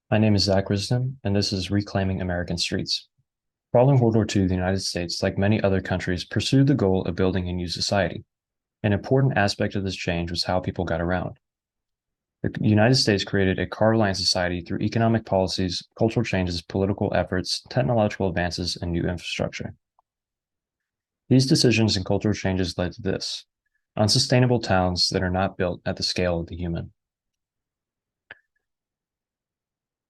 My name is Zack Risdon, and this is Reclaiming American Streets. Following World War II, the United States, like many other countries, pursued the goal of building a new society. An important aspect of this change was how people got around. The United States created a car-reliant society through economic policies, cultural changes, political efforts, technological advances, and new infrastructure. These decisions and cultural changes led to this: unsustainable towns that are not built at the scale of the human.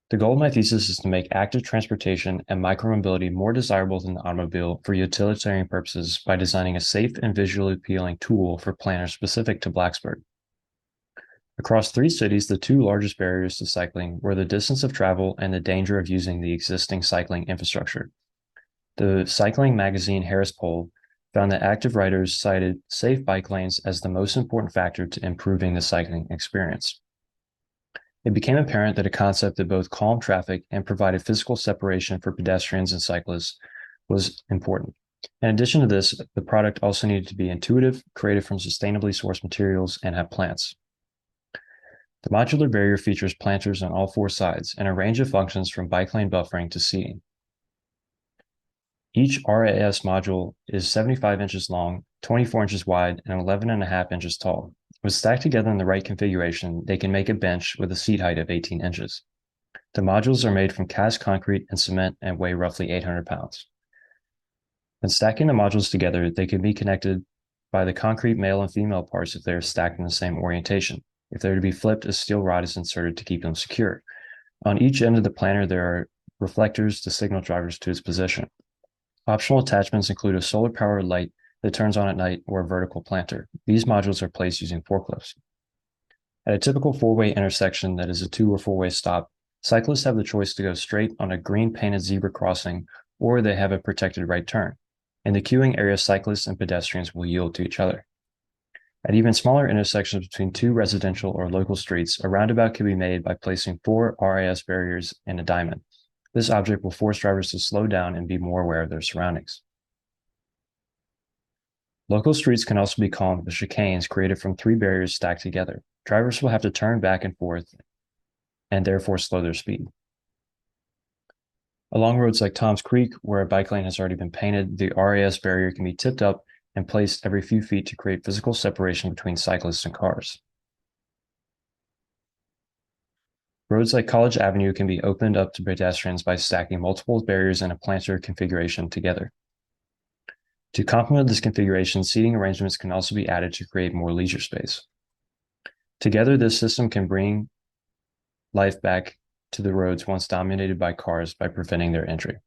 The goal of my thesis is to make active transportation and micromobility more desirable than the automobile for utilitarian purposes by designing a safe and visually appealing tool for planners specific to Blacksburg. Across three cities, the two largest barriers to cycling were the distance of travel and the danger of using the existing cycling infrastructure. The cycling magazine Harris Poll found that active riders cited safe bike lanes as the most important factor to improving the cycling experience. It became apparent that a concept that both calmed traffic and provided physical separation for pedestrians and cyclists was important. In addition to this, the product also needed to be intuitive, created from sustainably sourced materials, and have plants. The modular barrier features planters on all four sides and a range of functions from bike lane buffering to seating. Each RAS module is 75 inches long, 24 inches wide, and 11.5 inches tall. When stacked together in the right configuration, they can make a bench with a seat height of 18 inches. The modules are made from cast concrete and cement and weigh roughly 800 pounds. When stacking the modules together, they can be connected by the concrete male and female parts if they are stacked in the same orientation. If they are to be flipped, a steel rod is inserted to keep them secure. On each end of the planter, there are reflectors to signal drivers to its position. Optional attachments include a solar-powered light that turns on at night or a vertical planter. These modules are placed using forklifts. At a typical four-way intersection that is a two- or four-way stop, cyclists have the choice to go straight on a green painted zebra crossing, or they have a protected right turn. In the queuing area, cyclists and pedestrians will yield to each other. At even smaller intersections between two residential or local streets, a roundabout can be made by placing 4 RAS barriers in a diamond. This object will force drivers to slow down and be more aware of their surroundings. Local streets can also be calmed with chicanes created from 3 barriers stacked together. Drivers will have to turn back and forth and therefore slow their speed. Along roads like Tom's Creek, where a bike lane has already been painted, the RAS barrier can be tipped up and placed every few feet to create physical separation between cyclists and cars. Roads like College Avenue can be opened up to pedestrians by stacking multiple barriers in a planter configuration together. To complement this configuration, seating arrangements can also be added to create more leisure space. Together, this system can bring life back to the roads once dominated by cars by preventing their entry.